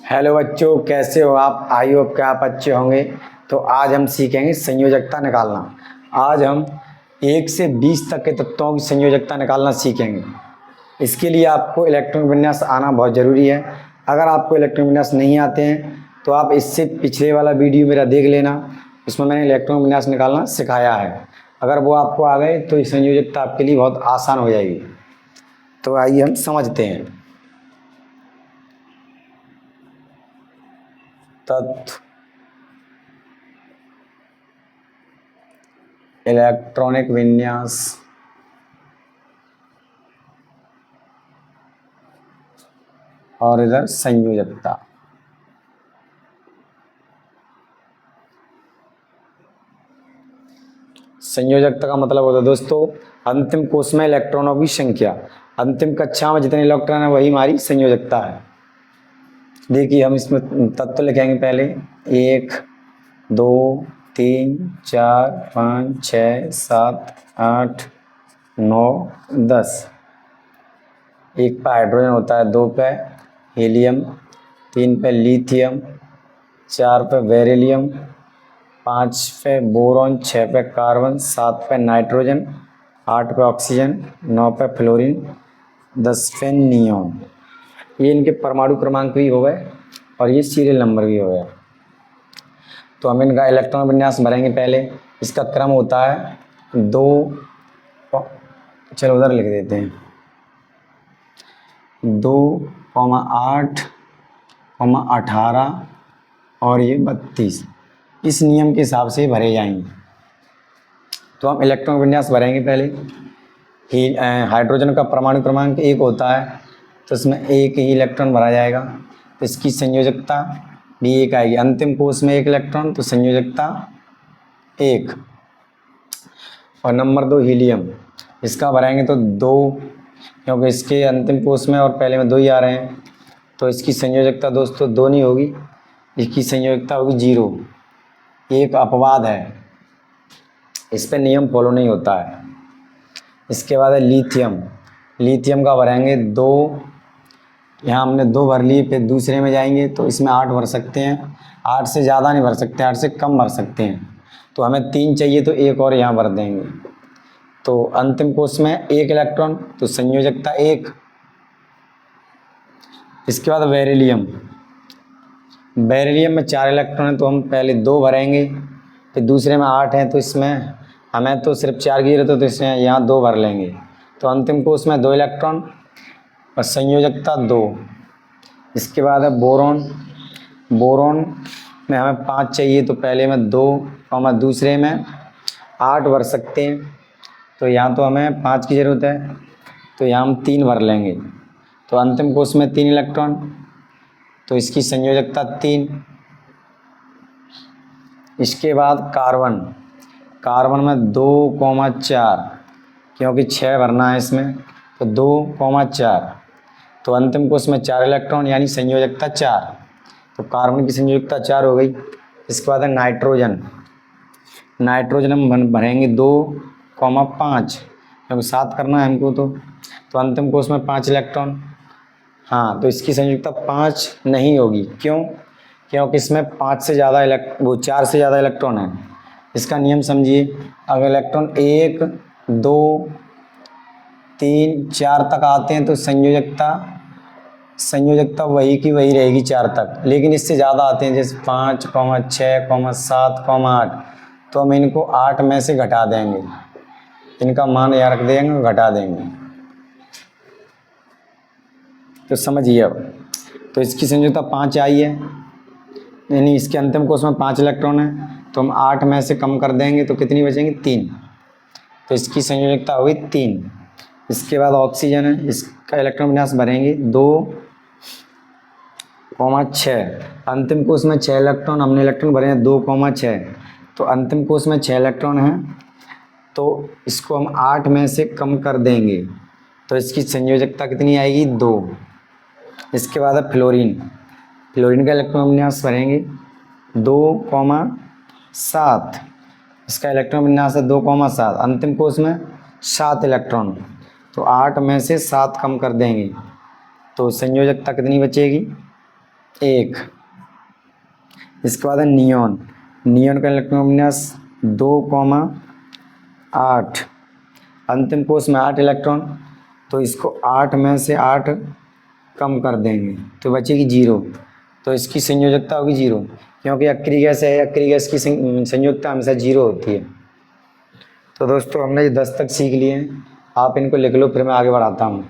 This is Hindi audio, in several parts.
हेलो बच्चों, कैसे हो आप? आई होप कि आप अच्छे होंगे। तो आज हम सीखेंगे संयोजकता निकालना। आज हम 1 से 20 तक के तत्वों की संयोजकता निकालना सीखेंगे। इसके लिए आपको इलेक्ट्रॉनिक विन्यास आना बहुत ज़रूरी है। अगर आपको इलेक्ट्रॉनिक विन्यास नहीं आते हैं तो आप इससे पिछले वाला वीडियो मेरा देख लेना, इसमें मैंने इलेक्ट्रॉनिक विन्यास निकालना सिखाया है। अगर वो आपको आ गए तो संयोजकता आपके लिए बहुत आसान हो जाएगी। तो आइए हम समझते हैं। तत्व इलेक्ट्रॉनिक विन्यास और इधर संयोजकता। संयोजकता का मतलब होता है दोस्तों अंतिम कोश में इलेक्ट्रॉनों की संख्या। अंतिम कक्षा में जितने इलेक्ट्रॉन है वही हमारी संयोजकता है। देखिए हम इसमें तत्व लिखेंगे पहले 1 2 3 4 5 6 7 8 9 10। एक पे हाइड्रोजन होता है, 2 पे हीलियम, 3 पे लिथियम, 4 पे बेरिलियम, 5 पे बोरॉन, 6 पे कार्बन, 7 पे नाइट्रोजन, 8 पे ऑक्सीजन, 9 पे फ्लोरीन, 10 पे नियोन। ये इनके परमाणु क्रमांक भी हो गए और ये सीरियल नंबर भी हो गया। तो हम इनका इलेक्ट्रॉन विन्यास भरेंगे पहले। इसका क्रम होता है 2, चलो उधर लिख देते हैं 2, 8, 18 और ये 32। इस नियम के हिसाब से भरे जाएंगे। तो हम इलेक्ट्रॉन विन्यास भरेंगे पहले। हाइड्रोजन का परमाणु क्रमांक 1 होता है तो इसमें 1 ही इलेक्ट्रॉन भरा जाएगा, तो इसकी संयोजकता भी 1 आएगी। अंतिम कोश में 1 इलेक्ट्रॉन तो संयोजकता 1। और नंबर 2 हीलियम, इसका भराएंगे तो 2, क्योंकि इसके अंतिम कोश में और पहले में 2 ही आ रहे हैं, तो इसकी संयोजकता दोस्तों 2 नहीं होगी, इसकी संयोजकता होगी 0। एक अपवाद है, इस पर नियम फॉलो नहीं होता है। इसके बाद है लिथियम। लिथियम का भरेंगे 2, यहाँ हमने 2 भर लिए, फिर दूसरे में जाएंगे तो इसमें 8 भर सकते हैं। 8 से ज़्यादा नहीं भर सकते, 8 से कम भर सकते हैं। तो हमें 3 चाहिए तो 1 और यहाँ भर देंगे। तो अंतिम कोश में 1 इलेक्ट्रॉन तो संयोजकता 1। इसके बाद बेरिलियम। बेरिलियम में 4 इलेक्ट्रॉन है तो हम पहले 2 भरेंगे, फिर दूसरे में 8 हैं तो इसमें हमें तो सिर्फ 4 की जरूरत है तो इसमें यहाँ 2 भर लेंगे। तो अंतिम कोश में 2 इलेक्ट्रॉन और संयोजकता 2। इसके बाद है बोरॉन। बोरॉन में हमें 5 चाहिए तो पहले में 2 और दूसरे में 8 भर सकते हैं, तो यहाँ तो हमें 5 की ज़रूरत है तो यहाँ हम 3 भर लेंगे। तो अंतिम कोश में 3 इलेक्ट्रॉन तो इसकी संयोजकता 3। इसके बाद कार्बन। कार्बन में 2,4, क्योंकि 6 भरना है इसमें तो 2,4। तो अंतिम कोश में 4 इलेक्ट्रॉन यानी संयोजकता 4। तो कार्बन की संयोजकता 4 हो गई। इसके बाद है नाइट्रोजन। नाइट्रोजन हम भरेंगे 2,5, क्योंकि 7 करना है हमको। तो अंतिम कोश में 5 इलेक्ट्रॉन। हाँ, तो इसकी संयोजकता 5 नहीं होगी। क्यों? क्योंकि इसमें 4 से ज़्यादा इलेक्ट्रॉन है। इसका नियम समझिए, अगर इलेक्ट्रॉन 1 2 3 4 तक आते हैं तो संयोजकता वही की वही रहेगी 4 तक। लेकिन इससे ज़्यादा आते हैं जैसे 5, 6, 7, 8, तो हम इनको 8 में से घटा देंगे। इनका मान यहाँ रख देंगे, घटा देंगे। तो समझिए अब, तो इसकी संयोजकता 5 आई है, यानी इसके अंतिम कोश में 5 इलेक्ट्रॉन है तो हम 8 में से कम कर देंगे तो कितनी बचेंगी? 3। तो इसकी संयोजकता होगी 3। इसके बाद ऑक्सीजन है, इसका इलेक्ट्रॉन विन्यास भरेंगे 2,6। अंतिम कोश में 6 इलेक्ट्रॉन, हमने इलेक्ट्रॉन भरे हैं 2,6, तो अंतिम कोश में 6 इलेक्ट्रॉन हैं तो इसको हम 8 में से कम कर देंगे तो इसकी संयोजकता कितनी आएगी? 2। इसके बाद है फ्लोरीन। फ्लोरीन का इलेक्ट्रॉन विन्यास भरेंगे 2,7। इसका इलेक्ट्रॉन विन्यास है 2,7। अंतिम कोश में 7 इलेक्ट्रॉन, तो 8 में से 7 कम कर देंगे तो संयोजकता कितनी बचेगी? 1। इसके बाद है नियॉन। नियॉन का इलेक्ट्रॉन विन्यास 2,8। अंतिम कोष में 8 इलेक्ट्रॉन, तो इसको 8 में से 8 कम कर देंगे तो बचेगी 0। तो इसकी संयोजकता होगी 0, क्योंकि अक्रिय गैस है, अक्रिय गैस की संयोजकता हमेशा 0 होती है। तो दोस्तों हमने ये 10 तक सीख लिए हैं, आप इनको लिख लो, फिर मैं आगे बढ़ाता हूँ।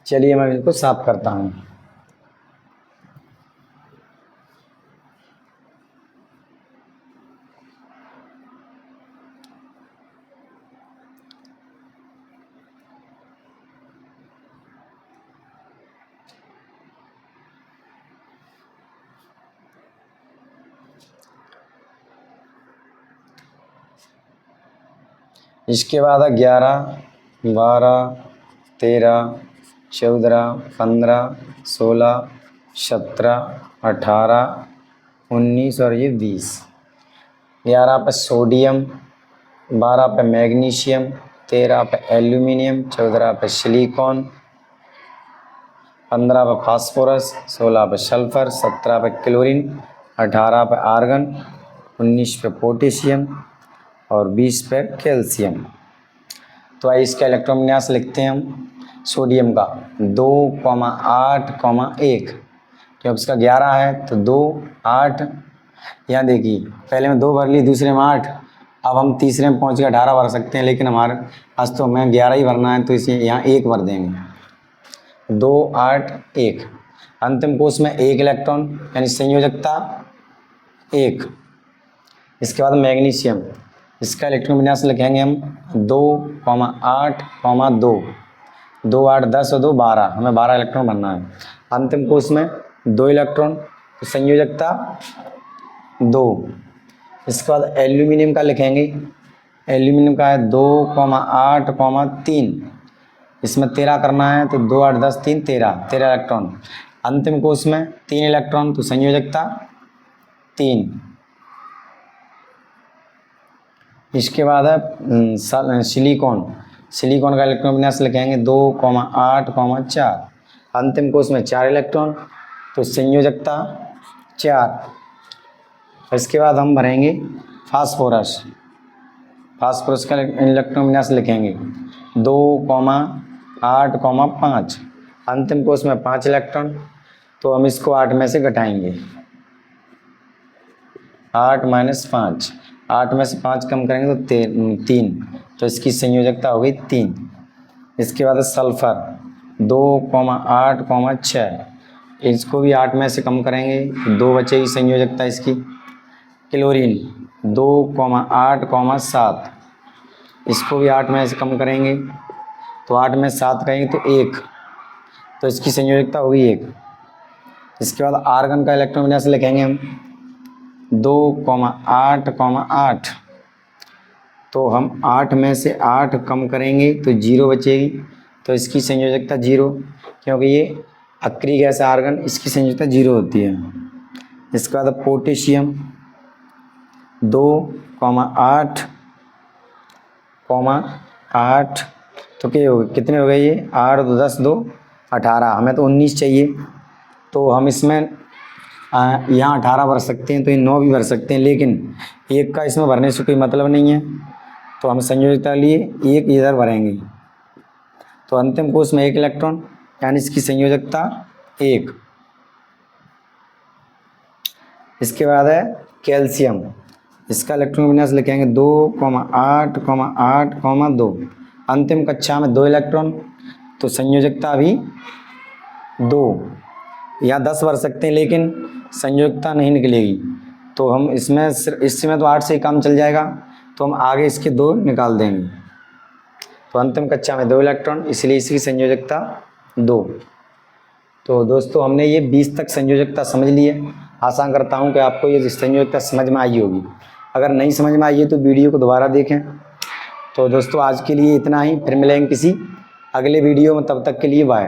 चलिए मैं इनको साफ करता हूँ। इसके बाद 11, 12, 13, 14, 15, 16, 17, 18, 19 और ये 20। 11 पे सोडियम, 12 पे मैग्नीशियम, 13 पे एल्यूमिनियम, 14 पे सिलिकॉन, 15 पे फास्फोरस, 16 पे सल्फर, 17 पे क्लोरीन, 18 पे आर्गन, 19 पे पोटेशियम और 20 पे कैल्शियम। तो आइए इसका इलेक्ट्रॉन विन्यास लिखते हैं हम। सोडियम का 2,8,1, क्योंकि इसका 11 है तो 2, 8। यहाँ देखिए पहले में 2 भर ली, दूसरे में 8, अब हम तीसरे में पहुँच के 18 भर सकते हैं, लेकिन हमारे आज तो हमें 11 ही भरना है, तो इसे यहाँ 1 भर देंगे। 2, 8, 1। अंतिम कोष में 1 इलेक्ट्रॉन, यानी संयोजकता 1। इसके बाद मैग्नीशियम, इसका इलेक्ट्रॉन विन्यास लिखेंगे हम 2,8,2। 2, 8, 10 और 2, 12, हमें 12 इलेक्ट्रॉन भरना है। अंतिम कोष में 2 इलेक्ट्रॉन, तो संयोजकता 2। इसके बाद एल्यूमिनियम का लिखेंगे। एल्यूमिनियम का है 2,8,3। इसमें 13 करना है, तो 2, 8, 10, 3, 13 इलेक्ट्रॉन। अंतिम कोष में 3 इलेक्ट्रॉन, तो संयोजकता 3। इसके बाद है सिलिकॉन। सिलिकॉन का इलेक्ट्रॉन विन्यास लिखेंगे 2,8,4। अंतिम कोष में 4 इलेक्ट्रॉन, तो संयोजकता 4। इसके बाद हम भरेंगे फास्फोरस। फास्फोरस का इलेक्ट्रॉन विन्यास लिखेंगे 2,8,5। अंतिम कोष में 5 इलेक्ट्रॉन, तो हम इसको 8 में से घटाएंगे। 8 - 5, 8 में से 5 कम करेंगे तो 3, तो इसकी संयोजकता हो गई 3। इसके बाद सल्फर 2,8,6, इसको भी 8 में से कम करेंगे तो 2 बचेगी संयोजकता इसकी। क्लोरीन 2,8,7, इसको भी 8 में से कम करेंगे तो 8 में 7 करेंगे तो 1, तो इसकी संयोजकता होगी 1। इसके बाद आर्गन का इलेक्ट्रॉन विन्यास लिखेंगे हम 2,8,8, तो हम 8 में से 8 कम करेंगे तो 0 बचेगी, तो इसकी संयोजकता 0, क्योंकि ये अक्रिय गैस है आर्गन, इसकी संयोजकता 0 होती है। इसके बाद पोटेशियम 2,8,8, तो क्या हो गए, कितने हो गए ये, 8, 2, 10, 2, 18, हमें तो 19 चाहिए, तो हम इसमें यहाँ 18 भर सकते हैं, तो ये 9 भी भर सकते हैं, लेकिन 1 का इसमें भरने से कोई मतलब नहीं है, तो हम संयोजकता लिए 1 इधर भरेंगे। तो अंतिम कोष में 1 इलेक्ट्रॉन, यानी इसकी संयोजकता 1। इसके बाद है कैल्शियम। इसका इलेक्ट्रॉन विन्यास लिखेंगे 2,8,8,2। अंतिम कक्षा में 2 इलेक्ट्रॉन, तो संयोजकता भी 2। यहाँ 10 भर सकते हैं, लेकिन संयोजकता नहीं निकलेगी, तो हम इसमें तो 8 से ही काम चल जाएगा, तो हम आगे इसके 2 निकाल देंगे। तो अंतिम कक्षा में 2 इलेक्ट्रॉन, इसलिए इसकी संयोजकता 2। तो दोस्तों हमने ये 20 तक संयोजकता समझ ली है। आशा करता हूँ कि आपको ये संयोजकता समझ में आई होगी। अगर नहीं समझ में आई है तो वीडियो को दोबारा देखें। तो दोस्तों आज के लिए इतना ही, फिर मिलेंगे किसी अगले वीडियो में, तब तक के लिए बाय।